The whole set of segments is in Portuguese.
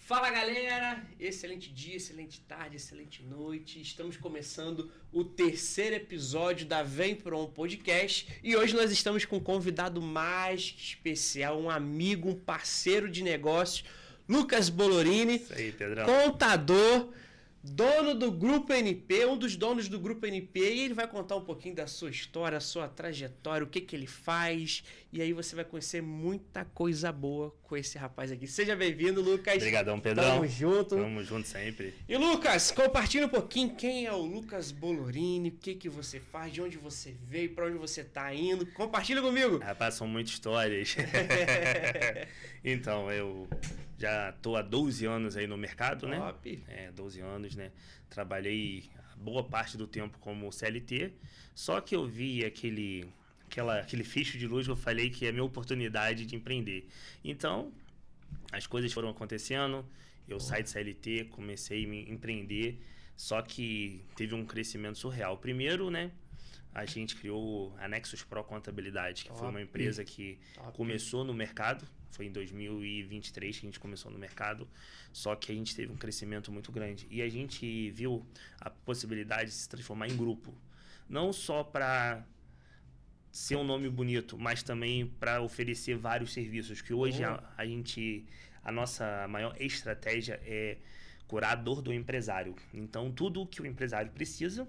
Fala galera, excelente dia, excelente tarde, excelente noite. Estamos começando o terceiro episódio da Vem Pro On Podcast e hoje nós estamos com um convidado mais que especial, um amigo, um parceiro de negócios, Lucas Bolorini. Isso aí, Pedrão. Contador, dono do Grupo NP, um dos donos do Grupo NP, e ele vai contar um pouquinho da sua história, a sua trajetória, o que ele faz, e aí você vai conhecer muita coisa boa com esse rapaz aqui. Seja bem-vindo, Lucas. Obrigadão, Pedrão. Tamo junto. Tamo junto sempre. E Lucas, compartilha um pouquinho quem é o Lucas Bolorini, o que você faz, de onde você veio, pra onde você tá indo. Compartilha comigo. Rapaz, são muitas histórias. Então, eu já tô há 12 anos aí no mercado, né? Top. 12 anos, né? Trabalhei boa parte do tempo como CLT, só que eu vi aquele ficho de luz que eu falei que é a minha oportunidade de empreender. Então, as coisas foram acontecendo, eu saí de CLT, comecei a me empreender, só que teve um crescimento surreal. Primeiro, né? A gente criou a Nexus Pro Contabilidade, que foi uma empresa que começou no mercado. Foi em 2023 que a gente começou no mercado, só que a gente teve um crescimento muito grande. E a gente viu a possibilidade de se transformar em grupo. Não só para ser um nome bonito, mas também para oferecer vários serviços. Que hoje a nossa maior estratégia é curar a dor do empresário. Então, tudo o que o empresário precisa,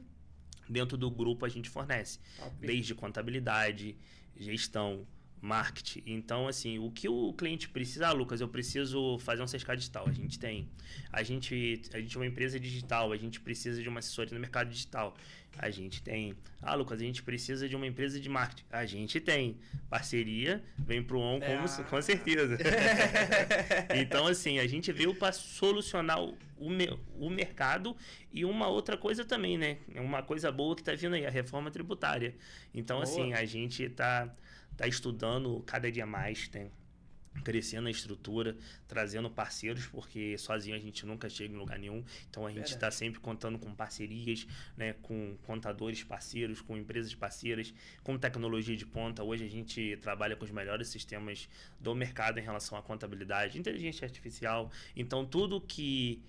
dentro do grupo a gente fornece. Desde contabilidade, gestão, marketing. Então, assim, o que o cliente precisa, Lucas, eu preciso fazer um certificado digital. A gente tem. A gente é uma empresa digital, a gente precisa de uma assessoria no mercado digital. A gente tem. Lucas, a gente precisa de uma empresa de marketing. A gente tem. Parceria, vem pro On com certeza. Então, assim, a gente veio para solucionar o mercado e uma outra coisa também, né? Uma coisa boa que tá vindo aí, a reforma tributária. Então, assim, a gente tá estudando cada dia mais, né? Crescendo a estrutura, trazendo parceiros, porque sozinho a gente nunca chega em lugar nenhum. Então a gente está sempre contando com parcerias, né, com contadores parceiros, com empresas parceiras, com tecnologia de ponta. Hoje a gente trabalha com os melhores sistemas do mercado em relação à contabilidade, inteligência artificial. Então tudo que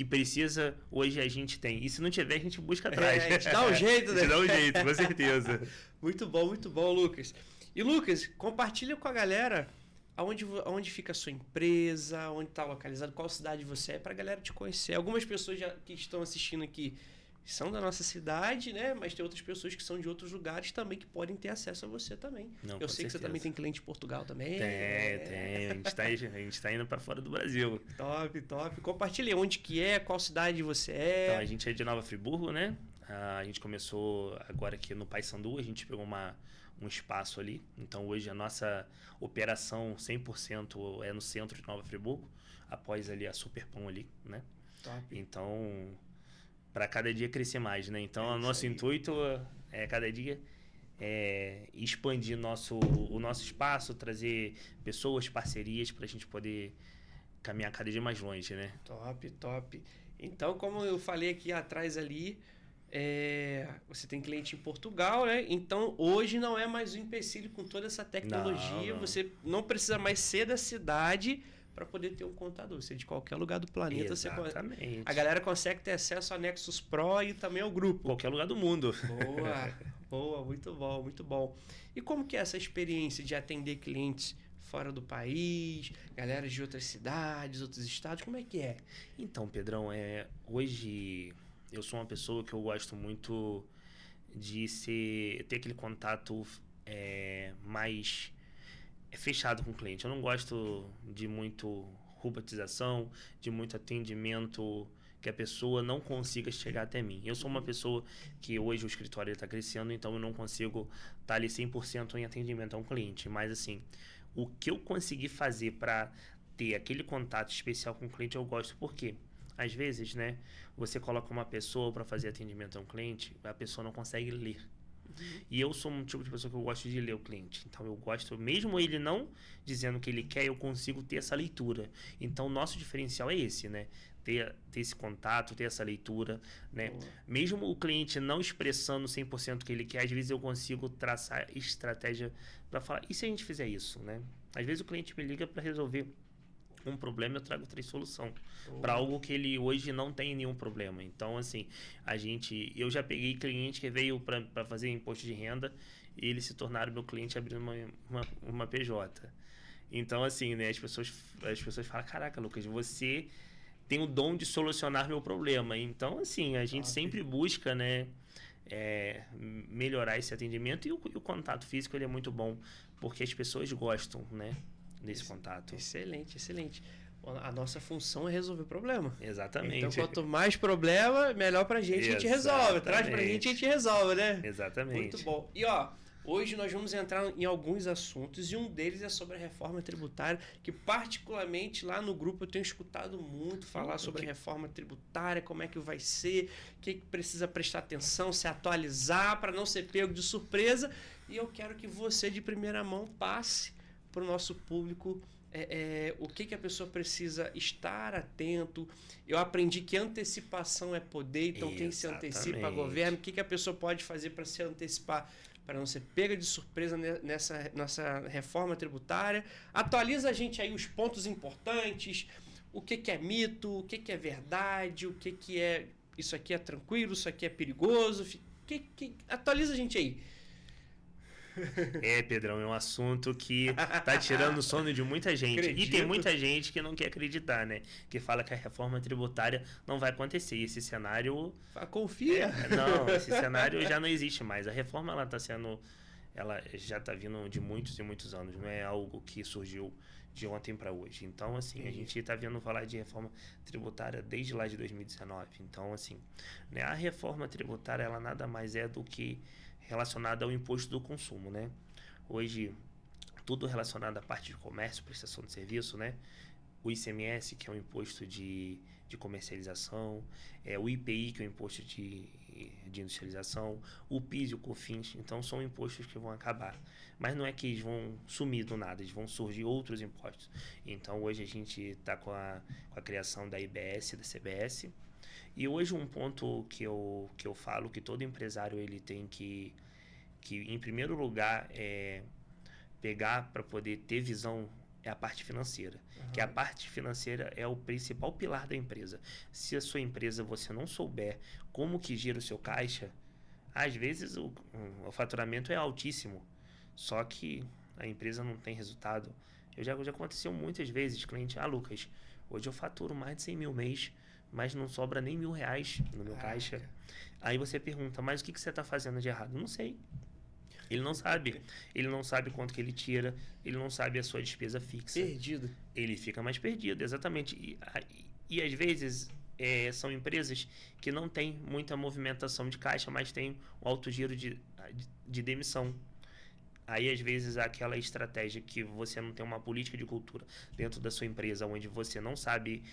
precisa, hoje a gente tem. E se não tiver, a gente busca atrás. A gente dá um jeito, né? A gente dá um jeito, com certeza. Muito bom, Lucas. E Lucas, compartilha com a galera aonde fica a sua empresa, onde está localizado, qual cidade você é, para a galera te conhecer. Algumas pessoas que estão assistindo aqui são da nossa cidade, né? Mas tem outras pessoas que são de outros lugares também que podem ter acesso a você também. Eu sei que você também tem cliente em Portugal também. Tem. A gente tá indo para fora do Brasil. Top. Compartilha onde que é, qual cidade você é. Então, a gente é de Nova Friburgo, né? A gente começou agora aqui no Paysandu, a gente pegou um espaço ali. Então, hoje a nossa operação 100% é no centro de Nova Friburgo, após ali a Superpão ali, né? Top. Então, para cada dia crescer mais, né? Então, o nosso intuito é cada dia expandir o nosso espaço, trazer pessoas, parcerias para a gente poder caminhar cada dia mais longe, né? Top. Então, como eu falei aqui atrás ali, você tem cliente em Portugal, né? Então, hoje não é mais um empecilho com toda essa tecnologia. Não. Você não precisa mais ser da cidade para poder ter um contador. Você é de qualquer lugar do planeta. Exatamente. A galera consegue ter acesso a Nexus Pro e também ao grupo. Qualquer lugar do mundo. Boa. Muito bom. E como que é essa experiência de atender clientes fora do país, galera de outras cidades, outros estados? Como é que é? Então, Pedrão, hoje eu sou uma pessoa que eu gosto muito de ter aquele contato mais fechado com o cliente. Eu não gosto de muito robotização, de muito atendimento que a pessoa não consiga chegar até mim. Eu sou uma pessoa que hoje o escritório está crescendo, então eu não consigo estar ali 100% em atendimento a um cliente. Mas assim, o que eu consegui fazer para ter aquele contato especial com o cliente, eu gosto. Por quê? Às vezes, né, você coloca uma pessoa para fazer atendimento a um cliente, a pessoa não consegue ler. E eu sou um tipo de pessoa que eu gosto de ler o cliente. Então eu gosto, mesmo ele não dizendo o que ele quer, eu consigo ter essa leitura. Então o nosso diferencial é esse, né? Ter esse contato, ter essa leitura, né? Mesmo o cliente não expressando 100% o que ele quer, às vezes eu consigo traçar estratégia para falar, e se a gente fizer isso, né? Às vezes o cliente me liga para resolver um problema, eu trago 3 soluções para algo que ele hoje não tem nenhum problema. Então, assim, eu já peguei cliente que veio para fazer imposto de renda e eles se tornaram meu cliente abrindo uma PJ. Então, assim, né, as pessoas falam, caraca, Lucas, você tem o dom de solucionar meu problema. Então, assim, a gente sempre busca, né, melhorar esse atendimento, e o contato físico ele é muito bom, porque as pessoas gostam, né, desse contato. Excelente, excelente. A nossa função é resolver problema. Exatamente. Então, quanto mais problema, melhor pra gente, a gente resolve. Traz pra gente, a gente resolve, né? Exatamente. Muito bom. E ó, hoje nós vamos entrar em alguns assuntos, e um deles é sobre a reforma tributária, que particularmente lá no grupo eu tenho escutado muito falar sobre a reforma tributária, como é que vai ser, o que precisa prestar atenção, se atualizar para não ser pego de surpresa. E eu quero que você, de primeira mão, passe para o nosso público o que a pessoa precisa estar atento. Eu aprendi que antecipação é poder, então quem se antecipa governa. O que a pessoa pode fazer para se antecipar, para não ser pega de surpresa nessa nossa reforma tributária. Atualiza a gente aí os pontos importantes, o que é mito, o que é verdade, o que é isso aqui é tranquilo, isso aqui é perigoso. Atualiza a gente aí. Pedrão, é um assunto que tá tirando o sono de muita gente. Acredito. E tem muita gente que não quer acreditar, né? Que fala que a reforma tributária não vai acontecer. E esse cenário... Confia. Não, esse cenário já não existe mais. A reforma, ela já tá vindo de muitos e muitos anos. Não é algo que surgiu de ontem para hoje. Então, assim, a gente tá vendo falar de reforma tributária desde lá de 2019. Então, assim, né, a reforma tributária, ela nada mais é do que relacionado ao imposto do consumo, né? Hoje, tudo relacionado à parte de comércio, prestação de serviço, né? O ICMS, que é o imposto de comercialização, o IPI, que é o imposto de industrialização, o PIS e o COFINS. Então, são impostos que vão acabar. Mas não é que eles vão sumir do nada, eles vão surgir outros impostos. Então, hoje a gente está com a criação da IBS, da CBS. E hoje um ponto que eu falo que todo empresário ele tem que em primeiro lugar pegar para poder ter visão é a parte financeira. Que a parte financeira é o principal pilar da empresa. Se a sua empresa você não souber como que gira o seu caixa, às vezes o faturamento é altíssimo, só que a empresa não tem resultado. Já aconteceu muitas vezes, cliente, Lucas, hoje eu faturo mais de 100 mil mês, mas não sobra nem R$1.000 no meu caixa. Aí você pergunta, mas o que você está fazendo de errado? Não sei. Ele não sabe. Ele não sabe quanto que ele tira, ele não sabe a sua despesa fixa. Perdido. Ele fica mais perdido, exatamente. E às vezes são empresas que não têm muita movimentação de caixa, mas tem um alto giro de demissão. Aí, às vezes, aquela estratégia que você não tem uma política de cultura dentro da sua empresa, onde você não sabe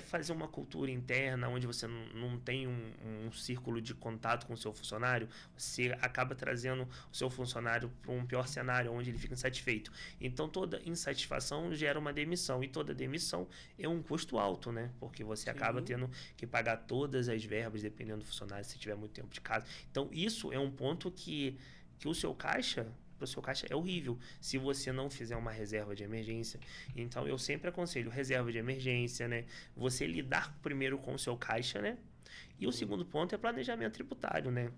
fazer uma cultura interna, onde você não tem um círculo de contato com o seu funcionário, você acaba trazendo o seu funcionário para um pior cenário, onde ele fica insatisfeito. Então, toda insatisfação gera uma demissão, e toda demissão é um custo alto, né? Porque você acaba tendo que pagar todas as verbas, dependendo do funcionário, se tiver muito tempo de casa. Então, isso é um ponto que o seu caixa... para o seu caixa é horrível se você não fizer uma reserva de emergência. Então, eu sempre aconselho reserva de emergência, né? Você lidar primeiro com o seu caixa, né? E o segundo ponto é planejamento tributário, né?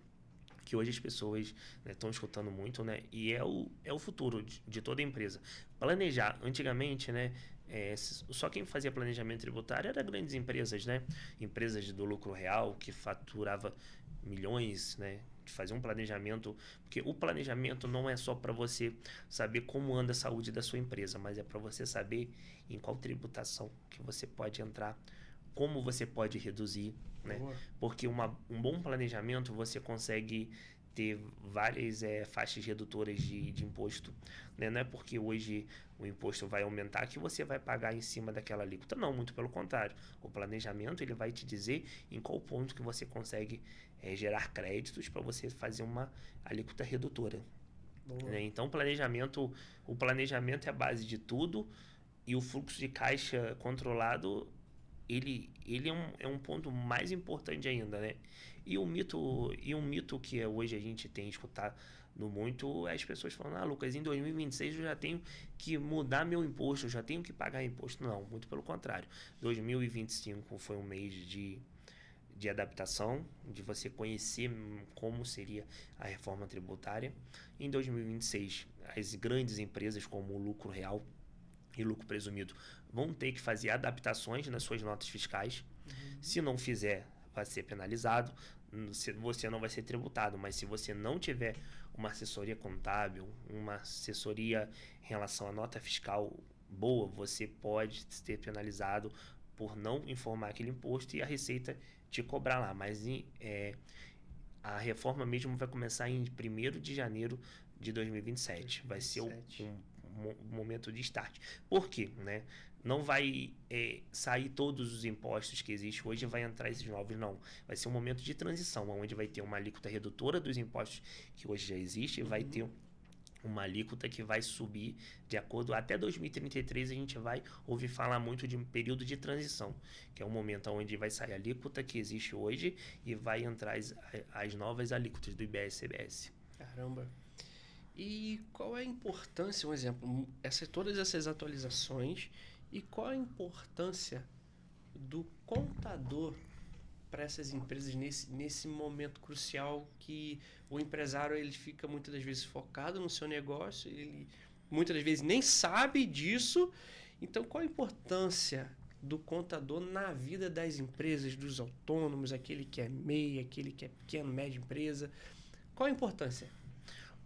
Que hoje as pessoas estão escutando muito, né? E é o futuro de toda empresa. Planejar, antigamente, né? Só quem fazia planejamento tributário eram grandes empresas, né? Empresas do lucro real, que faturava milhões, né? Fazer um planejamento, porque o planejamento não é só para você saber como anda a saúde da sua empresa, mas é para você saber em qual tributação que você pode entrar, como você pode reduzir, né? Porque um bom planejamento você consegue ter várias faixas redutoras de imposto, né? Não é porque hoje o imposto vai aumentar que você vai pagar em cima daquela alíquota, não, muito pelo contrário. O planejamento ele vai te dizer em qual ponto que você consegue gerar créditos para você fazer uma alíquota redutora. Né? Então, o planejamento é a base de tudo, e o fluxo de caixa controlado, ele é um ponto mais importante ainda, né? E um mito que hoje a gente tem escutado no muito, as pessoas falam, Lucas, em 2026 eu já tenho que mudar meu imposto, eu já tenho que pagar imposto. Não, muito pelo contrário. 2025 foi um mês de adaptação, de você conhecer como seria a reforma tributária. Em 2026, as grandes empresas como o lucro real e lucro presumido vão ter que fazer adaptações nas suas notas fiscais. Se não fizer, vai ser penalizado. Você não vai ser tributado, mas se você não tiver uma assessoria contábil, uma assessoria em relação à nota fiscal boa, você pode ser penalizado por não informar aquele imposto e a Receita te cobrar lá. Mas a reforma mesmo vai começar em 1º de janeiro de 2027. Vai ser um momento de start. Por quê? Né? Não vai sair todos os impostos que existem hoje e vai entrar esses novos, não. Vai ser um momento de transição, onde vai ter uma alíquota redutora dos impostos que hoje já existe e vai ter uma alíquota que vai subir de acordo... Até 2033 a gente vai ouvir falar muito de um período de transição, que é um momento onde vai sair a alíquota que existe hoje e vai entrar as novas alíquotas do IBS e CBS. Caramba! E qual é a importância, um exemplo, todas essas atualizações, e qual a importância do contador para essas empresas nesse momento crucial que o empresário ele fica muitas das vezes focado no seu negócio, ele muitas das vezes nem sabe disso. Então, qual a importância do contador na vida das empresas, dos autônomos, aquele que é MEI, aquele que é pequeno, média empresa? Qual a importância?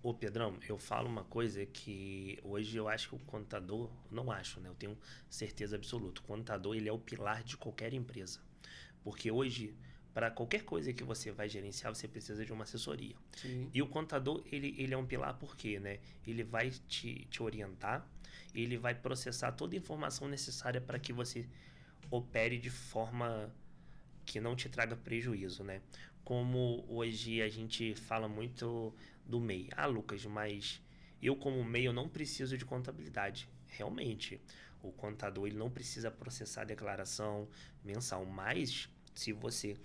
Ô Pedrão, eu falo uma coisa que hoje eu acho que o contador, não acho, né? Eu tenho certeza absoluta. O contador, ele é o pilar de qualquer empresa. Porque hoje, para qualquer coisa que você vai gerenciar, você precisa de uma assessoria. Sim. E o contador, ele é um pilar porque, né? Ele vai te orientar, ele vai processar toda a informação necessária para que você opere de forma que não te traga prejuízo, né? Como hoje a gente fala muito do MEI. Lucas, mas eu como MEI eu não preciso de contabilidade. Realmente, o contador ele não precisa processar a declaração mensal, mas se você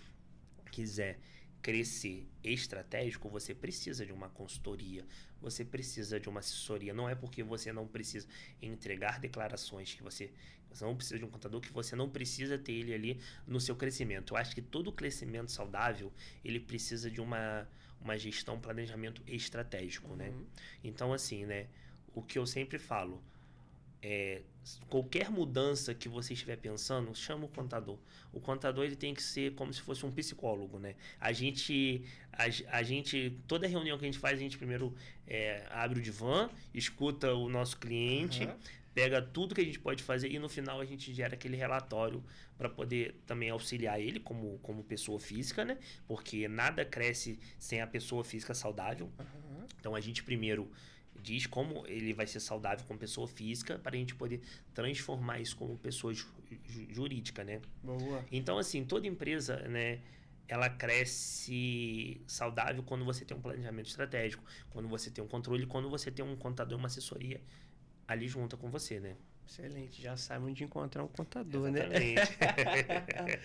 quiser crescer estratégico, você precisa de uma consultoria, você precisa de uma assessoria. Não é porque você não precisa entregar declarações que você não precisa de um contador, que você não precisa ter ele ali no seu crescimento. Eu acho que todo crescimento saudável, ele precisa de uma gestão, planejamento estratégico, né? Então, assim, né? O que eu sempre falo, qualquer mudança que você estiver pensando, chama o contador. O contador ele tem que ser como se fosse um psicólogo, né? A gente toda reunião que a gente faz, a gente primeiro abre o divã, escuta o nosso cliente, pega tudo que a gente pode fazer e no final a gente gera aquele relatório para poder também auxiliar ele como pessoa física, né? Porque nada cresce sem a pessoa física saudável. Então a gente primeiro diz como ele vai ser saudável como pessoa física para a gente poder transformar isso como pessoa jurídica, né? Boa. Então, assim, toda empresa, né, ela cresce saudável quando você tem um planejamento estratégico, quando você tem um controle, quando você tem um contador, uma assessoria ali junto com você, né? Excelente, já sabe onde encontrar um contador, Exatamente. Né?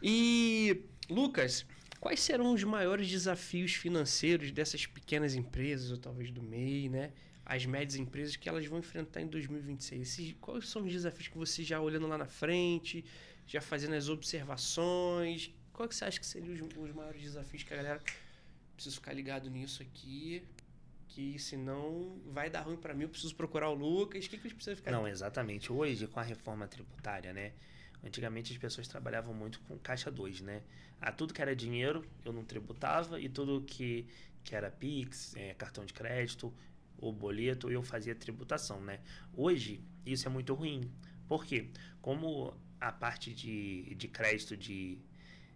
E, Lucas, quais serão os maiores desafios financeiros dessas pequenas empresas, ou talvez do MEI, né? As médias empresas que elas vão enfrentar em 2026? Quais são os desafios que você já olhando lá na frente, já fazendo as observações? Qual que você acha que seriam os maiores desafios que a galera precisa ficar ligado nisso aqui? Que senão vai dar ruim para mim, eu preciso procurar o Lucas. O que eles precisam ficar... Não, exatamente. Hoje, com a reforma tributária, né? Antigamente as pessoas trabalhavam muito com caixa 2, né? Tudo que era dinheiro eu não tributava e tudo que era Pix, cartão de crédito ou boleto eu fazia tributação, né? Hoje isso é muito ruim. Por quê? Como a parte de crédito de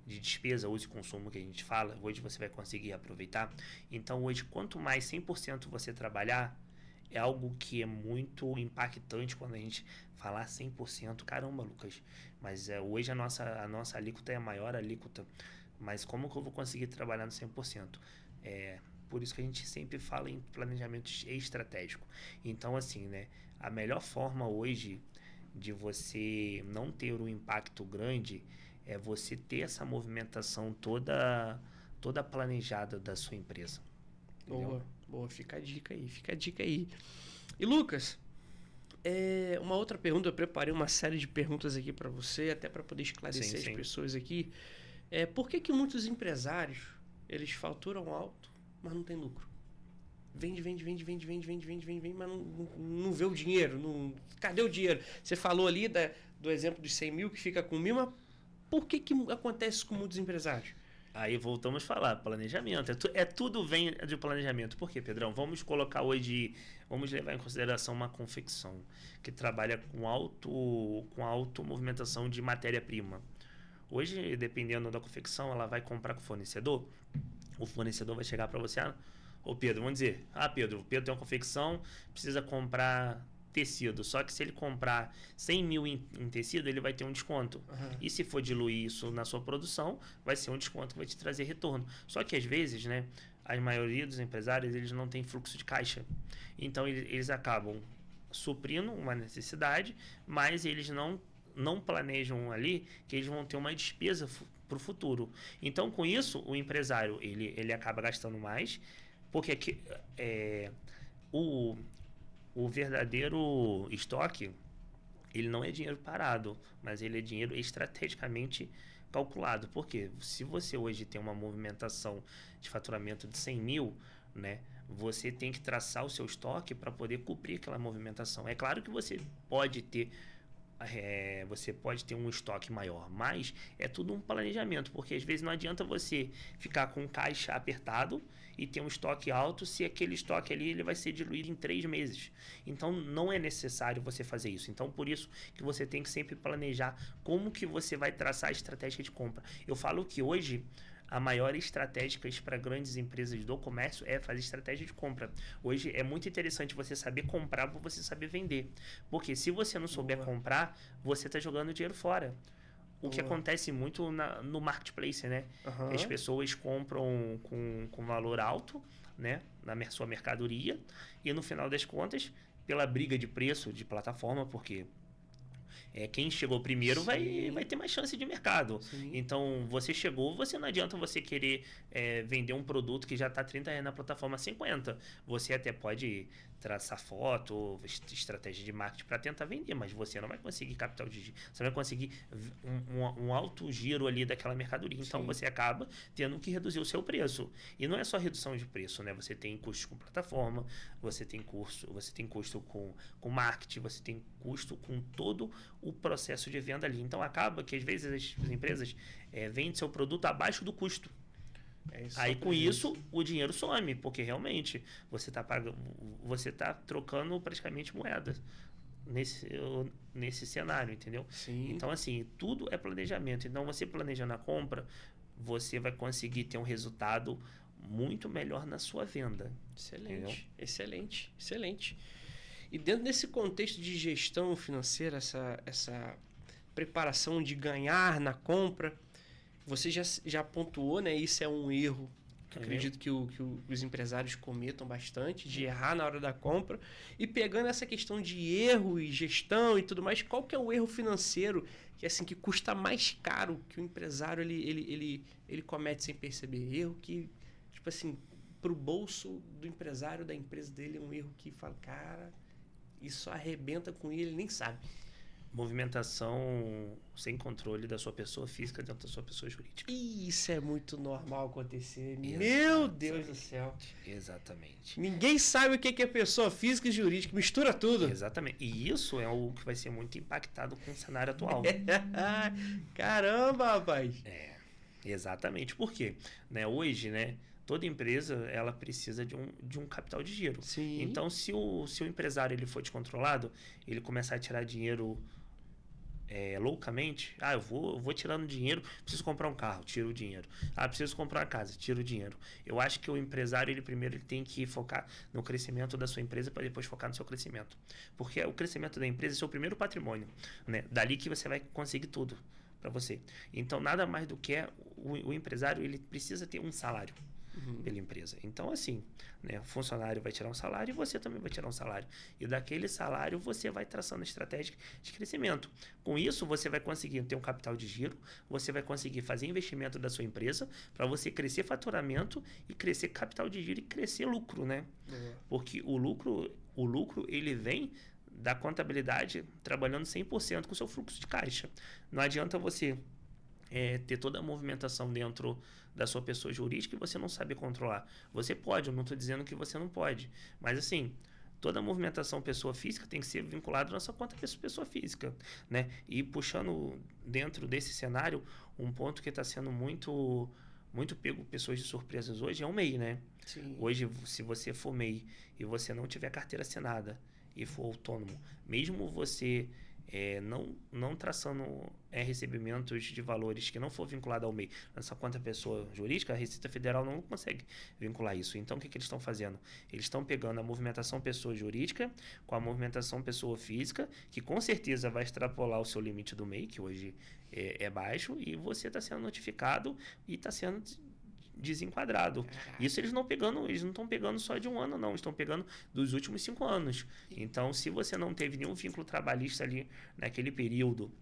despesa, uso e consumo que a gente fala, hoje você vai conseguir aproveitar. Então hoje quanto mais 100% você trabalhar, é algo que é muito impactante quando a gente falar 100%. Caramba, Lucas, mas hoje a nossa alíquota é a maior alíquota, mas como que eu vou conseguir trabalhar no 100%? Por isso que a gente sempre fala em planejamento estratégico. Então, assim, né, a melhor forma hoje de você não ter um impacto grande é você ter essa movimentação toda planejada da sua empresa. Entendeu? Boa. Boa, fica a dica aí, fica a dica aí. E Lucas, uma outra pergunta, eu preparei uma série de perguntas aqui para você, até para poder esclarecer as pessoas aqui. Por que muitos empresários, eles faturam alto, mas não tem lucro? Vende, mas não vê o dinheiro. Cadê o dinheiro? Você falou ali do exemplo dos 100 mil que fica com 1.000, mas por que acontece isso com muitos empresários? Aí voltamos a falar, planejamento. Tudo vem de planejamento. Por quê, Pedrão? Vamos colocar hoje, vamos levar em consideração uma confecção que trabalha com alto movimentação de matéria-prima. Hoje, dependendo da confecção, ela vai comprar com o fornecedor. O fornecedor vai chegar para você, ô Pedro, vamos dizer, Pedro tem uma confecção, precisa comprar tecido, só que se ele comprar 100 mil em tecido, ele vai ter um desconto. E se for diluir isso na sua produção, vai ser um desconto que vai te trazer retorno. Só que às vezes, né, a maioria dos empresários, eles não têm fluxo de caixa. Então eles acabam suprindo uma necessidade, mas eles não planejam ali que eles vão ter uma despesa para o futuro. Então, com isso, o empresário ele acaba gastando mais, porque aqui, o verdadeiro estoque, ele não é dinheiro parado, mas ele é dinheiro estrategicamente calculado. Por quê? Se você hoje tem uma movimentação de faturamento de 100 mil, né, você tem que traçar o seu estoque para poder cobrir aquela movimentação. É claro que você pode ter um estoque maior, mas é tudo um planejamento, porque às vezes não adianta você ficar com caixa apertado e ter um estoque alto se aquele estoque ali ele vai ser diluído em 3 meses. Então não é necessário você fazer isso. Então por isso que você tem que sempre planejar como que você vai traçar a estratégia de compra. Eu falo que hoje a maior estratégia para grandes empresas do comércio é fazer estratégia de compra. Hoje é muito interessante você saber comprar para você saber vender. Porque se você não souber comprar, você está jogando dinheiro fora. O que acontece muito no marketplace, né? As pessoas compram com valor alto, né, na sua mercadoria, e no final das contas, pela briga de preço de plataforma, porque quem chegou primeiro vai ter mais chance de mercado. Sim. Então, você chegou, não adianta você querer vender um produto que já está R$30 na plataforma 50. Você até pode traçar foto, estratégia de marketing para tentar vender, mas você não vai conseguir capital de giro. Você vai conseguir um alto giro ali daquela mercadoria. Então, sim, você acaba tendo que reduzir o seu preço. E não é só redução de preço, né? Você tem custos com plataforma, você tem custo com marketing, você tem custo com todo o processo de venda ali. Então, acaba que às vezes as empresas vendem seu produto abaixo do custo. Aí com isso o dinheiro some, porque realmente você está trocando praticamente moedas nesse cenário, entendeu? Sim. Então assim, tudo é planejamento. Então você planejando a compra, você vai conseguir ter um resultado muito melhor na sua venda. Excelente, excelente. E dentro desse contexto de gestão financeira, essa preparação de ganhar na compra, você já pontuou, né? Isso é um erro que eu acredito que os empresários cometam bastante, de errar na hora da compra. E pegando essa questão de erro e gestão e tudo mais, qual que é o erro financeiro que, assim, que custa mais caro que o empresário ele comete sem perceber? Erro que, tipo assim, pro bolso do empresário, da empresa dele, é um erro que fala, cara, isso arrebenta com ele nem sabe. Movimentação sem controle da sua pessoa física dentro da sua pessoa jurídica. Isso é muito normal acontecer. Meu Deus do céu. Exatamente. Ninguém sabe o que é pessoa física e jurídica. Mistura tudo. Exatamente. E isso é algo que vai ser muito impactado com o cenário atual. Caramba, rapaz. Exatamente. Por quê? Hoje, né? Toda empresa ela precisa de um capital de giro. Sim. Então, se o empresário ele for descontrolado, ele começar a tirar dinheiro loucamente, eu vou tirando dinheiro, preciso comprar um carro, tiro o dinheiro. Preciso comprar uma casa, tiro o dinheiro. Eu acho que o empresário, ele tem que focar no crescimento da sua empresa para depois focar no seu crescimento. Porque o crescimento da empresa é o seu primeiro patrimônio, né? Dali que você vai conseguir tudo para você. Então, nada mais do que o empresário, ele precisa ter um salário. pela empresa. Então, assim, né, o funcionário vai tirar um salário e você também vai tirar um salário. E daquele salário você vai traçando estratégia de crescimento. Com isso, você vai conseguir ter um capital de giro, você vai conseguir fazer investimento da sua empresa para você crescer faturamento e crescer capital de giro e crescer lucro, né? Porque o lucro ele vem da contabilidade trabalhando 100% com o seu fluxo de caixa. Não adianta você ter toda a movimentação dentro da sua pessoa jurídica e você não sabe controlar. Você pode, eu não estou dizendo que você não pode, mas assim, toda a movimentação pessoa física tem que ser vinculada na sua conta pessoa física, né? E puxando dentro desse cenário, um ponto que está sendo muito pego pessoas de surpresas hoje é o MEI, né? Sim. Hoje, se você for MEI e você não tiver carteira assinada e for autônomo, mesmo você não traçando recebimentos de valores que não for vinculado ao MEI na sua conta pessoa jurídica, a Receita Federal não consegue vincular isso. Então, o que eles estão fazendo? Eles estão pegando a movimentação pessoa jurídica com a movimentação pessoa física, que com certeza vai extrapolar o seu limite do MEI, que hoje é baixo, e você está sendo notificado e está sendo desenquadrado. Isso eles não estão pegando só de um ano, não. Estão pegando dos últimos 5 anos. Então, se você não teve nenhum vínculo trabalhista ali naquele período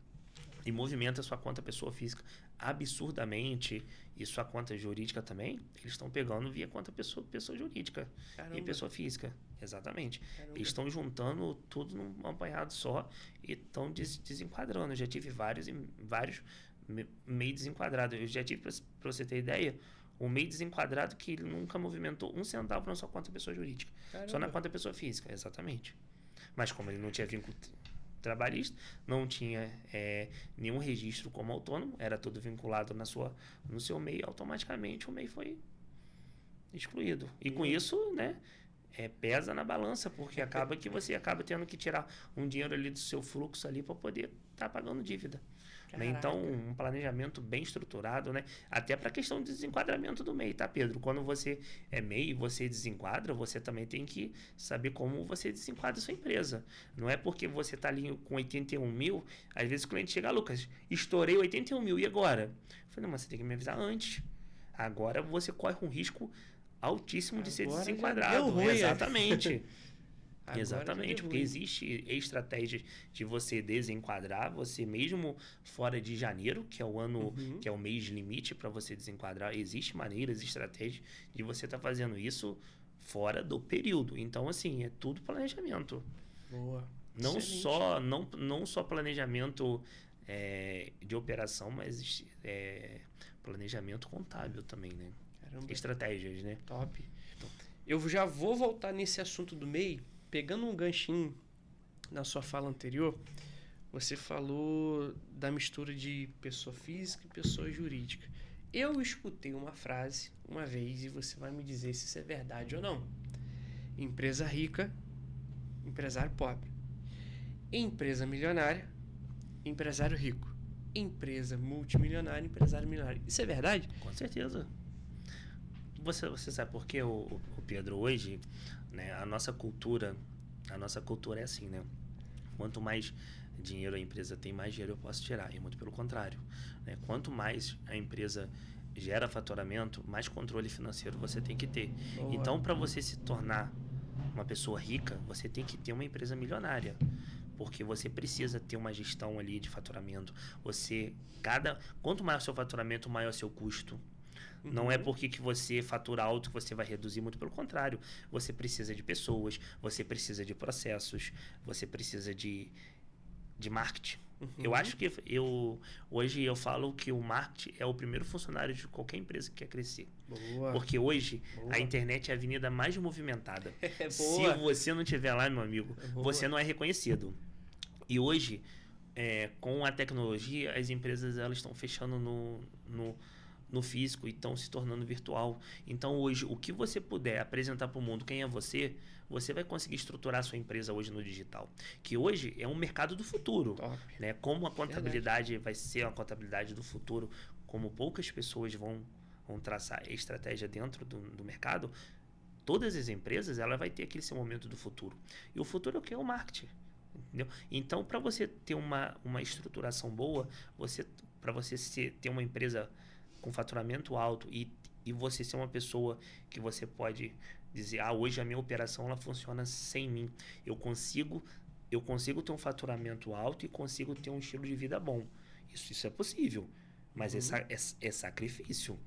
e movimenta a sua conta pessoa física absurdamente e sua conta jurídica também, eles estão pegando via conta pessoa jurídica. Caramba. E pessoa física. Exatamente. Caramba. Eles estão juntando tudo num apanhado só e estão desenquadrando. Eu já tive vários meio desenquadrados. Eu já tive, para você ter ideia, um MEI desenquadrado que ele nunca movimentou um centavo na sua conta pessoa jurídica. Caramba. Só na conta pessoa física, exatamente. Mas como ele não tinha vínculo trabalhista, não tinha nenhum registro como autônomo, era tudo vinculado no seu MEI, automaticamente o MEI foi excluído. E com isso, né, pesa na balança, porque acaba que você acaba tendo que tirar um dinheiro ali do seu fluxo ali para poder estar pagando dívida. Né? Então, um planejamento bem estruturado, né? Até para a questão de desenquadramento do MEI, tá, Pedro? Quando você é MEI e você desenquadra, você também tem que saber como você desenquadra a sua empresa. Não é porque você está ali com 81 mil, às vezes o cliente chega, Lucas, estourei 81 mil, e agora? Eu falei, não, mas você tem que me avisar antes. Agora você corre um risco altíssimo de ser desenquadrado. Ruim, exatamente. Exatamente, porque existe estratégias de você desenquadrar, você mesmo fora de janeiro, que é o ano, que é o mês limite para você desenquadrar, existe maneiras, estratégias de você estar fazendo isso fora do período. Então, assim, é tudo planejamento. Boa. Não só planejamento de operação, mas planejamento contábil também, né? Caramba. Estratégias, né? Top. Eu já vou voltar nesse assunto do MEI. Pegando um ganchinho na sua fala anterior, você falou da mistura de pessoa física e pessoa jurídica. Eu escutei uma frase uma vez e você vai me dizer se isso é verdade ou não. Empresa rica, empresário pobre. Empresa milionária, empresário rico. Empresa multimilionária, empresário milionário. Isso é verdade? Com certeza. Você sabe por que, o Pedro, hoje, né, a nossa cultura é assim, né? Quanto mais dinheiro a empresa tem, mais dinheiro eu posso tirar. E muito pelo contrário, né? Quanto mais a empresa gera faturamento, mais controle financeiro você tem que ter. Boa. Então, para você se tornar uma pessoa rica, você tem que ter uma empresa milionária. Porque você precisa ter uma gestão ali de faturamento. Quanto maior o seu faturamento, maior o seu custo. Não é porque que você fatura alto que você vai reduzir, muito pelo contrário. Você precisa de pessoas, você precisa de processos, você precisa de marketing. Eu acho que hoje eu falo que o marketing é o primeiro funcionário de qualquer empresa que quer crescer. Boa. Porque hoje a internet é a avenida mais movimentada. Se você não estiver lá, meu amigo, você não é reconhecido. E hoje, com a tecnologia, as empresas elas estão fechando no físico e estão se tornando virtual. Então, hoje, o que você puder apresentar para o mundo quem é você vai conseguir estruturar a sua empresa hoje no digital. Que hoje é um mercado do futuro. Né? Como a contabilidade vai ser uma contabilidade do futuro, como poucas pessoas vão traçar estratégia dentro do mercado, todas as empresas ela vai ter aquele seu momento do futuro. E o futuro é o que? É o marketing. Entendeu? Então, para você ter uma estruturação boa, para você ter uma empresa com faturamento alto e e você ser uma pessoa que você pode dizer, hoje a minha operação ela funciona sem mim. Eu consigo ter um faturamento alto e consigo ter um estilo de vida bom. Isso é possível, mas é sacrifício.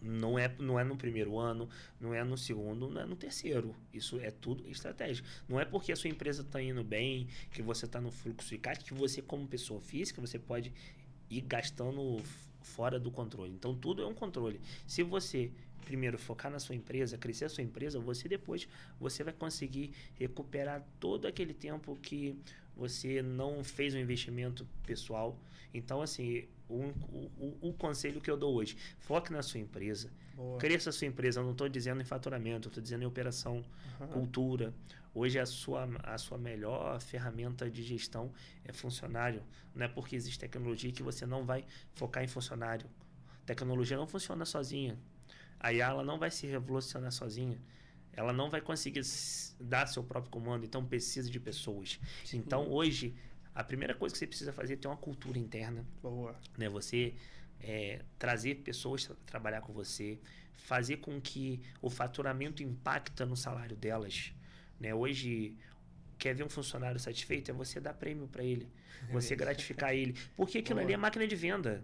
Não é no primeiro ano, não é no segundo, não é no terceiro. Isso é tudo estratégia. Não é porque a sua empresa está indo bem, que você está no fluxo de caixa, que você, como pessoa física, você pode ir gastando fora do controle. Então, tudo é um controle. Se você primeiro focar na sua empresa, crescer a sua empresa, você vai conseguir recuperar todo aquele tempo que você não fez um investimento pessoal. Então, assim, o conselho que eu dou hoje, foque na sua empresa, cresça a sua empresa. Eu não estou dizendo em faturamento, eu estou dizendo em operação, cultura. Hoje a sua melhor ferramenta de gestão é funcionário. Não é porque existe tecnologia que você não vai focar em funcionário. Tecnologia não funciona sozinha. A IA ela não vai se revolucionar sozinha. Ela não vai conseguir dar seu próprio comando. Então, precisa de pessoas. Sim. Então, hoje, a primeira coisa que você precisa fazer é ter uma cultura interna. Boa. Né? Você trazer pessoas para trabalhar com você. Fazer com que o faturamento impacta no salário delas. Né? Hoje, quer ver um funcionário satisfeito? É você dar prêmio para ele. Você gratificar ele. Porque aquilo ali é máquina de venda.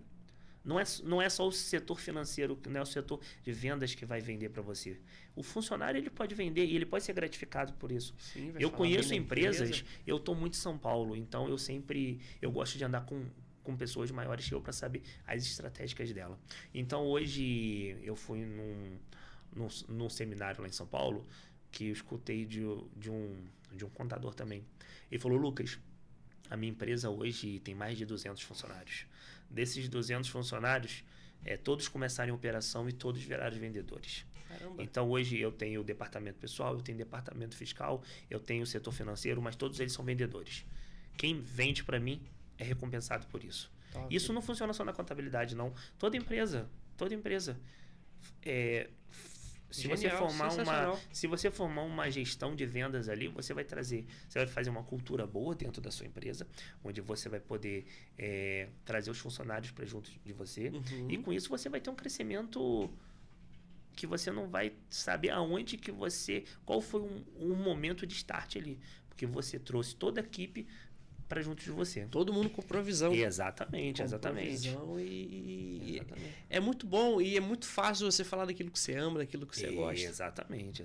Não é só o setor financeiro, não é o setor de vendas que vai vender para você. O funcionário ele pode vender e ele pode ser gratificado por isso. Sim, eu conheço empresas, eu estou muito em São Paulo, então eu gosto de andar com pessoas maiores que eu para saber as estratégicas dela. Então hoje eu fui num seminário lá em São Paulo que eu escutei de um contador também. Ele falou, Lucas, a minha empresa hoje tem mais de 200 funcionários. Desses 200 funcionários, todos começaram em operação e todos viraram vendedores. Caramba. Então, hoje eu tenho o departamento pessoal, eu tenho o departamento fiscal, eu tenho o setor financeiro, mas todos eles são vendedores. Quem vende para mim é recompensado por isso. Top. Isso não funciona só na contabilidade, não. Toda empresa. Se você formar uma gestão de vendas ali, você vai fazer uma cultura boa dentro da sua empresa, onde você vai poder trazer os funcionários para junto de você. E com isso você vai ter um crescimento que você não vai saber qual foi um momento de start ali, porque você trouxe toda a equipe para junto de você. Todo mundo comprou visão. Exatamente. Visão exatamente. É muito bom e é muito fácil você falar daquilo que você ama, daquilo que você gosta. Exatamente.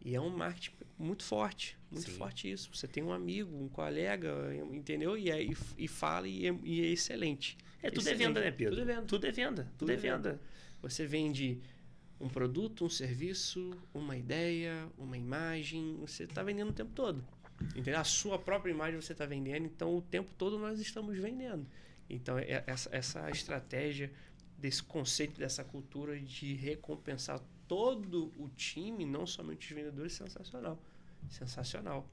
E é um marketing muito forte. Muito forte isso. Você tem um amigo, um colega, entendeu? E fala e é excelente. Tudo é venda, né, Pedro? Tudo é venda. Você vende um produto, um serviço, uma ideia, uma imagem. Você está vendendo o tempo todo. Entendeu? A sua própria imagem você está vendendo, então o tempo todo nós estamos vendendo. Então, essa estratégia desse conceito, dessa cultura de recompensar todo o time, não somente os vendedores, sensacional. Sensacional.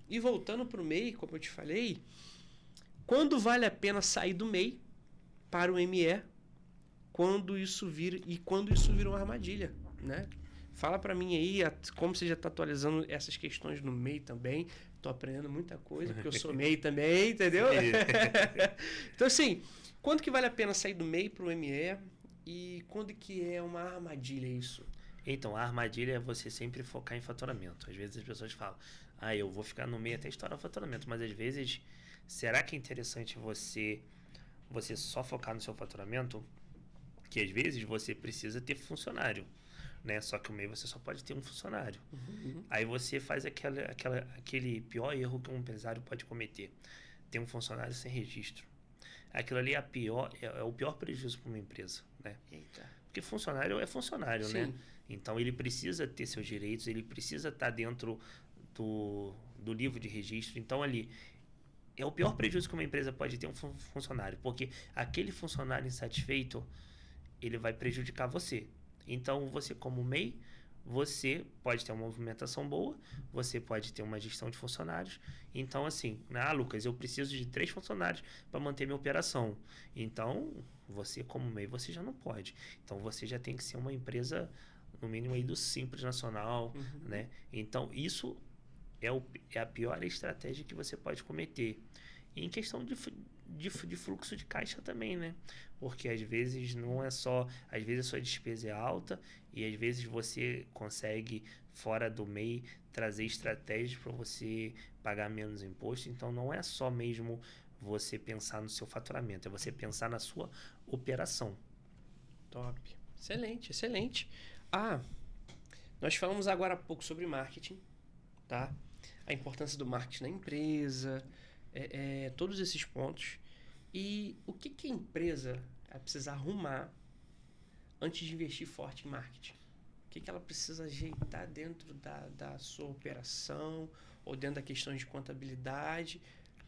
E voltando para o MEI, como eu te falei, quando vale a pena sair do MEI para o ME, quando isso vira uma armadilha, né? Fala para mim aí como você já está atualizando essas questões no MEI também. Estou aprendendo muita coisa, porque eu sou MEI também, entendeu? Então, assim, quando que vale a pena sair do MEI para o ME e quando que é uma armadilha isso? Então, a armadilha é você sempre focar em faturamento. Às vezes as pessoas falam, eu vou ficar no MEI até estourar o faturamento, mas às vezes, será que é interessante você só focar no seu faturamento? Que às vezes você precisa ter funcionário. Né? Só que o MEI você só pode ter um funcionário. Aí você faz aquele pior erro que um empresário pode cometer. Ter um funcionário sem registro. Aquilo ali é o pior prejuízo para uma empresa. Né? Eita. Porque funcionário é funcionário, Sim. né? Então ele precisa ter seus direitos, ele precisa estar dentro do livro de registro. Então ali é o pior prejuízo que uma empresa pode ter um funcionário. Porque aquele funcionário insatisfeito, ele vai prejudicar você. Então, você como MEI, você pode ter uma movimentação boa, você pode ter uma gestão de funcionários. Então, assim, Lucas, eu preciso de 3 funcionários para manter minha operação. Então, você como MEI, você já não pode. Então, você já tem que ser uma empresa, no mínimo, aí do Simples Nacional, né? Então, isso é a pior estratégia que você pode cometer. E em questão de fluxo de caixa também, né? Porque às vezes não é só... Às vezes a sua despesa é alta e às vezes você consegue, fora do MEI, trazer estratégias para você pagar menos imposto. Então não é só mesmo você pensar no seu faturamento, é você pensar na sua operação. Top. Excelente, excelente. Nós falamos agora há pouco sobre marketing, tá? A importância do marketing na empresa, todos esses pontos. E o que a empresa vai precisar arrumar antes de investir forte em marketing? O que ela precisa ajeitar dentro da sua operação ou dentro da questão de contabilidade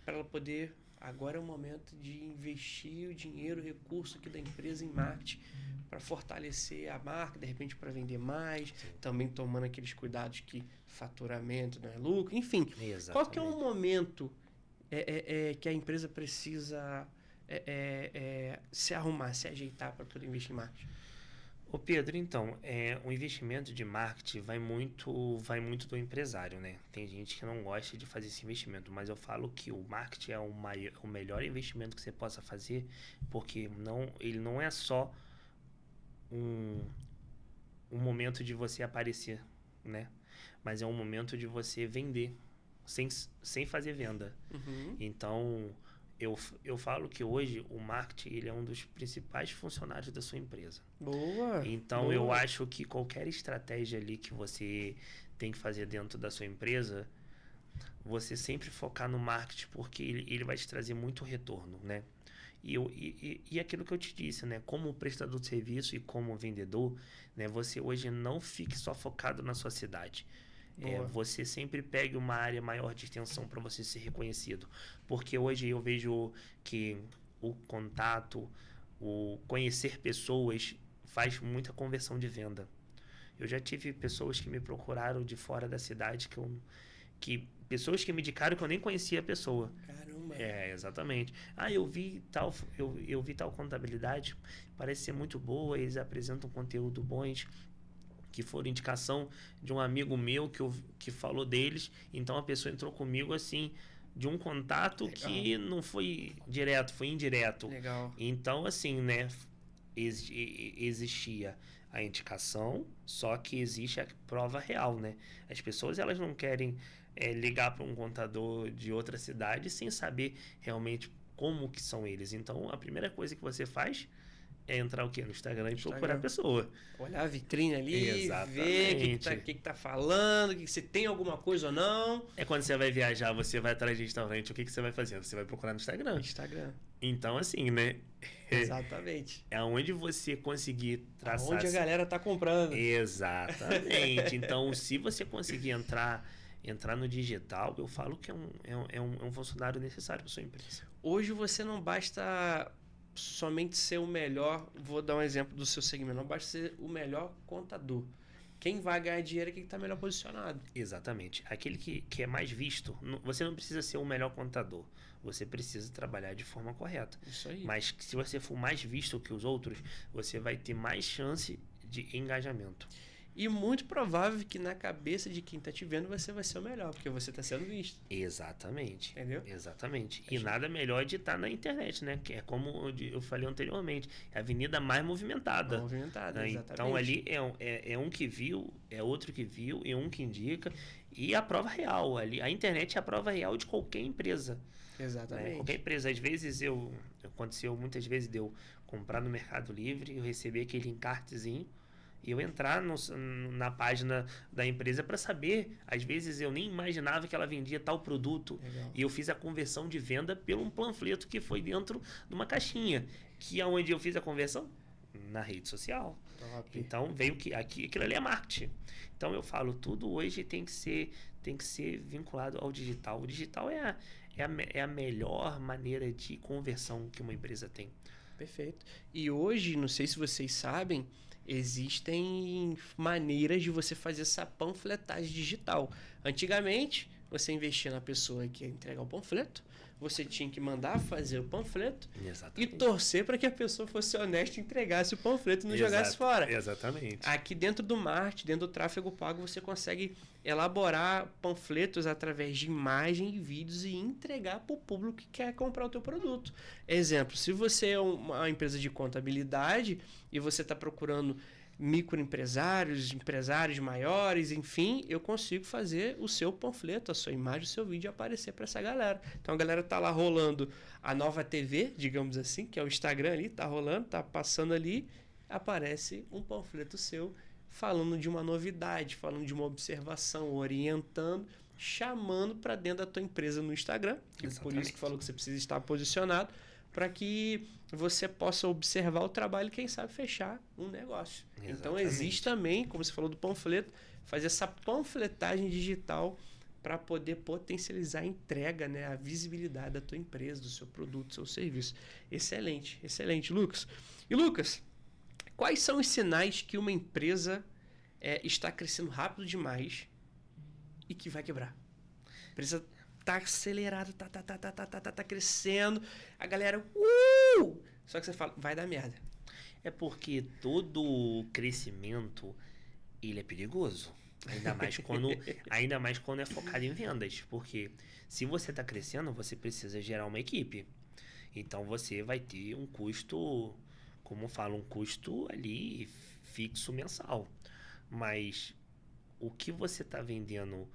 para ela poder... Agora é o momento de investir o dinheiro, o recurso aqui da empresa em marketing para fortalecer a marca, de repente para vender mais, também tomando aqueles cuidados que faturamento não é lucro, enfim. Exatamente. Qual que é o momento que a empresa precisa se arrumar, se ajeitar para poder investir em marketing? Ô Pedro, então, o investimento de marketing vai muito do empresário, né? Tem gente que não gosta de fazer esse investimento, mas eu falo que o marketing é o melhor investimento que você possa fazer, porque ele não é só um momento de você aparecer, né? Mas é um momento de você vender, sem fazer venda. Uhum. Então, eu falo que hoje o marketing ele é um dos principais funcionários da sua empresa. Boa! Então, boa. eu acho que qualquer estratégia ali que você tem que fazer dentro da sua empresa, você sempre focar no marketing, porque ele vai te trazer muito retorno, né? E aquilo que eu te disse, né? Como prestador de serviço e como vendedor, né? Você hoje não fique só focado na sua cidade. Você sempre pegue uma área maior de extensão para você ser reconhecido. Porque hoje eu vejo que o contato, o conhecer pessoas faz muita conversão de venda. Eu já tive pessoas que me procuraram de fora da cidade, pessoas que me indicaram que eu nem conhecia a pessoa. Caramba! Exatamente. Eu vi tal contabilidade, parece ser muito boa, eles apresentam conteúdo bons, que foram indicação de um amigo meu que falou deles. Então a pessoa entrou comigo assim, de um contato Legal. Que não foi direto, foi indireto. Legal. Então, assim, né, existia a indicação, só que existe a prova real, né? As pessoas, elas não querem ligar para um contador de outra cidade sem saber realmente como que são eles. Então, a primeira coisa que você faz é entrar o quê? No Instagram e procurar a pessoa. Olhar a vitrine ali, Exatamente. ver o que tá falando, se tem alguma coisa ou não. Quando você vai viajar, você vai atrás de restaurante, o que você vai fazer? Você vai procurar no Instagram. Então, assim, né? Exatamente. É onde você conseguir traçar... Onde a galera tá comprando. Exatamente. Então, se você conseguir entrar no digital, eu falo que é um funcionário necessário para sua empresa. Hoje você não basta somente ser o melhor, vou dar um exemplo do seu segmento, não basta ser o melhor contador. Quem vai ganhar dinheiro é quem está melhor posicionado. Exatamente. Aquele que é mais visto, você não precisa ser o melhor contador. Você precisa trabalhar de forma correta. Isso aí. Mas se você for mais visto que os outros, você vai ter mais chance de engajamento. E muito provável que na cabeça de quem está te vendo você vai ser o melhor, porque você está sendo visto. Exatamente. Entendeu? Exatamente. E nada melhor de estar na internet, né? Que é como eu falei anteriormente, é a avenida mais movimentada. Exatamente. Então ali é um que viu, é outro que viu, e um que indica. E a prova real. Ali, a internet é a prova real de qualquer empresa. Exatamente. Qualquer empresa. Às vezes aconteceu muitas vezes de eu comprar no Mercado Livre, eu receber aquele encartezinho, e eu entrar na página da empresa para saber. Às vezes eu nem imaginava que ela vendia tal produto. Legal. E eu fiz a conversão de venda pelo um panfleto que foi dentro de uma caixinha. Que é onde eu fiz a conversão? Na rede social. Top. Então veio aquilo ali é marketing. Então eu falo, tudo hoje tem que ser vinculado ao digital. O digital é a melhor maneira de conversão que uma empresa tem. Perfeito. E hoje, não sei se vocês sabem, existem maneiras de você fazer essa panfletagem digital. Antigamente, você investia na pessoa que ia entregar o panfleto, você tinha que mandar fazer o panfleto Exatamente. e torcer para que a pessoa fosse honesta e entregasse o panfleto e não jogasse fora. Exatamente. Aqui dentro do marketing, dentro do tráfego pago, você consegue elaborar panfletos através de imagem e vídeos e entregar para o público que quer comprar o teu produto. Exemplo, se você é uma empresa de contabilidade e você está procurando microempresários, empresários maiores, enfim, eu consigo fazer o seu panfleto, a sua imagem, o seu vídeo aparecer para essa galera. Então a galera tá lá rolando a nova TV, digamos assim, que é o Instagram ali, tá rolando, tá passando ali, aparece um panfleto seu falando de uma novidade, falando de uma observação, orientando, chamando para dentro da tua empresa no Instagram, que por isso que falou que você precisa estar posicionado, para que você possa observar o trabalho e, quem sabe, fechar um negócio. Exatamente. Então, existe também, como você falou do panfleto, fazer essa panfletagem digital para poder potencializar a entrega, né, a visibilidade da tua empresa, do seu produto, do seu serviço. Excelente, excelente, Lucas. E, Lucas, quais são os sinais que uma empresa está crescendo rápido demais e que vai quebrar? A empresa tá acelerado, tá crescendo, a galera, só que você fala, vai dar merda. É porque todo crescimento, ele é perigoso. Ainda mais quando é focado em vendas. Porque se você está crescendo, você precisa gerar uma equipe. Então você vai ter um custo, como eu falo, um custo ali fixo mensal. Mas o que você está vendendo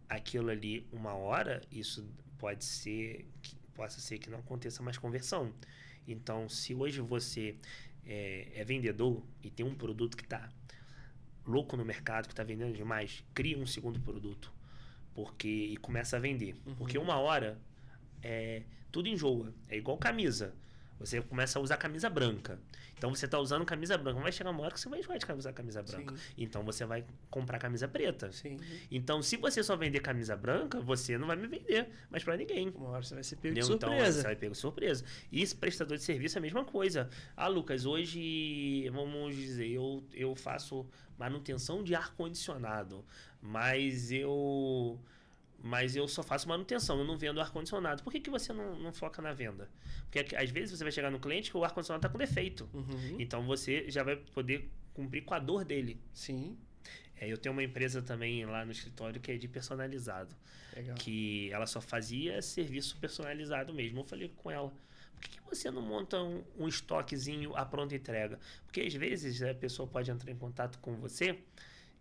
aquilo ali uma hora, isso possa ser que não aconteça mais conversão. Então, se hoje você é vendedor e tem um produto que está louco no mercado, que está vendendo demais, cria um segundo produto e começa a vender. Uhum. Porque uma hora tudo enjoa. É igual camisa. Você começa a usar camisa branca. Então você está usando camisa branca. Vai chegar uma hora que você vai enjoar de usar camisa branca. Sim. Então você vai comprar camisa preta. Sim. Então, se você só vender camisa branca, você não vai me vender mais para ninguém. Uma hora você vai ser pego de surpresa. Então você vai pego de surpresa. E esse prestador de serviço é a mesma coisa. Ah, Lucas, hoje, vamos dizer, eu faço manutenção de ar-condicionado. Mas eu só faço manutenção, eu não vendo ar-condicionado. Por que você não foca na venda? Porque às vezes você vai chegar no cliente que o ar-condicionado está com defeito. Uhum. Então você já vai poder cumprir com a dor dele. Sim. Eu tenho uma empresa também lá no escritório que é de personalizado. Legal. Que ela só fazia serviço personalizado mesmo. Eu falei com ela, por que você não monta um estoquezinho à pronta entrega? Porque às vezes a pessoa pode entrar em contato com você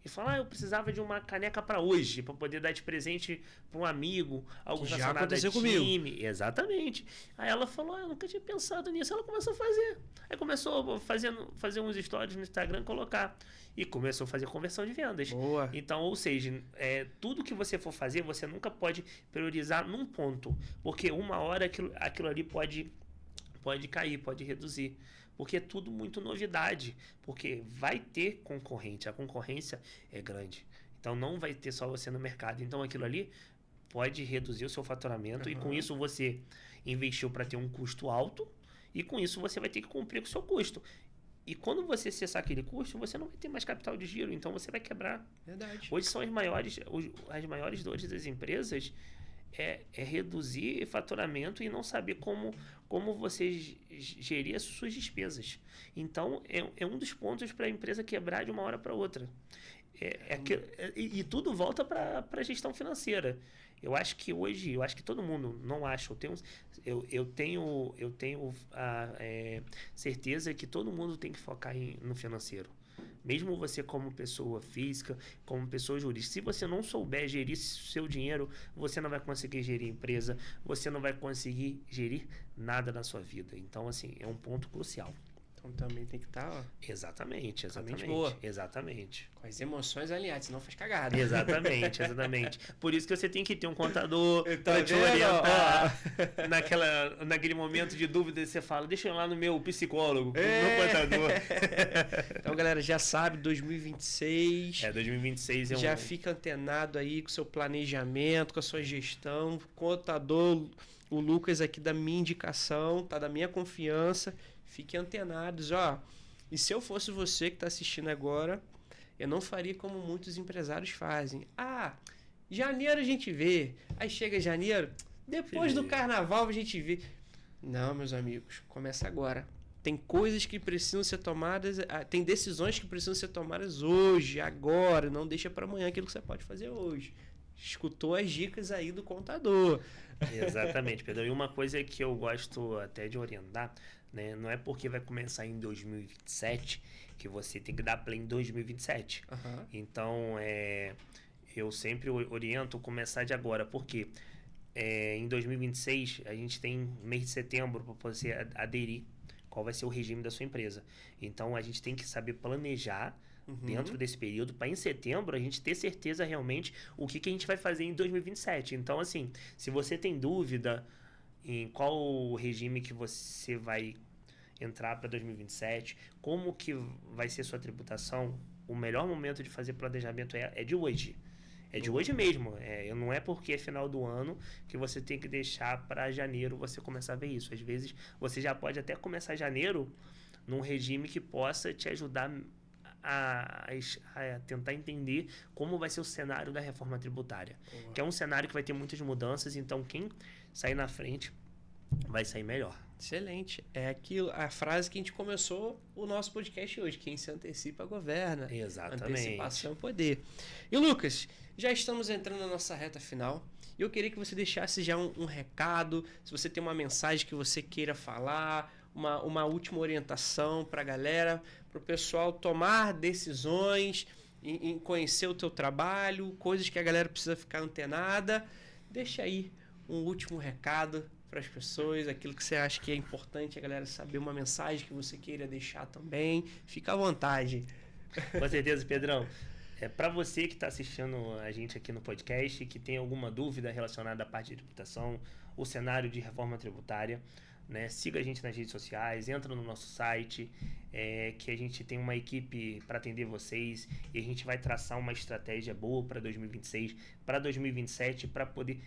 e falar, eu precisava de uma caneca para hoje, para poder dar de presente para um amigo, algo que já relacionado aconteceu a time. Comigo. Exatamente. Aí ela falou, eu nunca tinha pensado nisso. Ela começou a fazer. Aí começou a fazer uns stories no Instagram, colocar. E começou a fazer conversão de vendas. Boa. Então, ou seja, tudo que você for fazer, você nunca pode priorizar num ponto. Porque uma hora aquilo ali pode cair, pode reduzir. Porque é tudo muito novidade. Porque vai ter concorrente. A concorrência é grande. Então não vai ter só você no mercado. Então aquilo ali pode reduzir o seu faturamento. Uhum. E com isso você investiu para ter um custo alto. E com isso você vai ter que cumprir com o seu custo. E quando você cessar aquele custo, você não vai ter mais capital de giro. Então você vai quebrar. Verdade. Hoje são as maiores dores das empresas. É reduzir faturamento e não saber como você gerir as suas despesas. Então, é um dos pontos para a empresa quebrar de uma hora para outra. E tudo volta para a gestão financeira. Eu acho que hoje, todo mundo, não acho, eu tenho a certeza que todo mundo tem que focar no financeiro. Mesmo você como pessoa física, como pessoa jurídica, se você não souber gerir seu dinheiro, você não vai conseguir gerir empresa, você não vai conseguir gerir nada na sua vida. Então, assim, é um ponto crucial. Então também tem que estar, Exatamente. boa. Exatamente. Com as emoções alinhadas, senão faz cagada. Exatamente. Por isso que você tem que ter um contador para te orientar. Naquele momento de dúvida, você fala, deixa eu ir lá no meu psicólogo, no meu contador. Então, galera, já sabe, 2026. 2026 já fica antenado aí com o seu planejamento, com a sua gestão. Contador, o Lucas aqui da minha indicação, tá? Da minha confiança. Fiquem antenados, ó. E se eu fosse você que está assistindo agora, eu não faria como muitos empresários fazem. Janeiro a gente vê. Aí chega janeiro, Depois do carnaval a gente vê. Não, meus amigos, começa agora. Tem coisas que precisam ser tomadas, tem decisões que precisam ser tomadas hoje, agora. Não deixa para amanhã aquilo que você pode fazer hoje. Escutou as dicas aí do contador. Exatamente, Pedro. E uma coisa que eu gosto até de orientar, né? Não é porque vai começar em 2027 que você tem que dar play em 2027. Uhum. Então, eu sempre oriento começar de agora, porque em 2026 a gente tem mês de setembro para você aderir qual vai ser o regime da sua empresa. Então, a gente tem que saber planejar dentro desse período, para em setembro a gente ter certeza realmente o que a gente vai fazer em 2027. Então, assim, se você tem dúvida em qual o regime que você vai entrar para 2027, como que vai ser sua tributação, o melhor momento de fazer planejamento é de hoje. É de hoje mesmo. Não é porque é final do ano que você tem que deixar para janeiro você começar a ver isso. Às vezes, você já pode até começar janeiro num regime que possa te ajudar a tentar entender como vai ser o cenário da reforma tributária. Uhum. Que é um cenário que vai ter muitas mudanças, então quem sair na frente vai sair melhor. Excelente. É aquilo, a frase que a gente começou o nosso podcast hoje. Quem se antecipa, governa. Exatamente. Antecipação é poder. E Lucas, já estamos entrando na nossa reta final. Eu queria que você deixasse já um recado, se você tem uma mensagem que você queira falar, uma última orientação para a galera, para o pessoal tomar decisões, em conhecer o teu trabalho, coisas que a galera precisa ficar antenada. Deixa aí um último recado para as pessoas, aquilo que você acha que é importante a galera saber, uma mensagem que você queira deixar também. Fica à vontade. Com certeza, Pedrão. Para você que está assistindo a gente aqui no podcast, que tem alguma dúvida relacionada à parte de tributação, o cenário de reforma tributária, né? Siga a gente nas redes sociais, entra no nosso site, que a gente tem uma equipe para atender vocês e a gente vai traçar uma estratégia boa para 2026, para 2027, para poder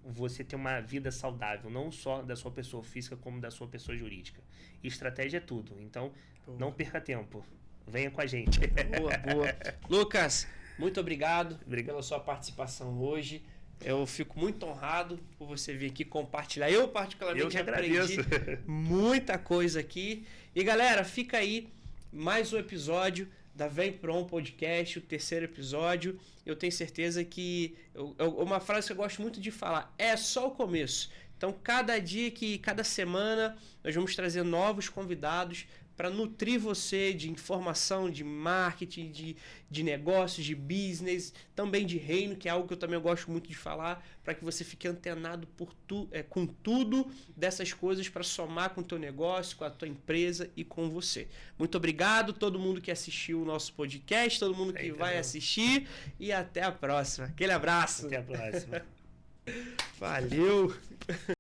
você ter uma vida saudável, não só da sua pessoa física, como da sua pessoa jurídica. E estratégia é tudo, então não perca tempo. Venha com a gente. Boa, boa. Lucas, muito obrigado pela sua participação hoje. Eu fico muito honrado por você vir aqui compartilhar. Eu, particularmente, aprendi muita coisa aqui. E, galera, fica aí mais um episódio da Vem Pro Podcast, o 3º episódio. Eu tenho certeza que... uma frase que eu gosto muito de falar. É só o começo. Então, cada semana, nós vamos trazer novos convidados para nutrir você de informação, de marketing, de negócios, de business, também de reino, que é algo que eu também gosto muito de falar, para que você fique antenado com tudo dessas coisas para somar com o teu negócio, com a tua empresa e com você. Muito obrigado todo mundo que assistiu o nosso podcast, todo mundo que vai assistir e até a próxima. Aquele abraço. Até a próxima. Valeu!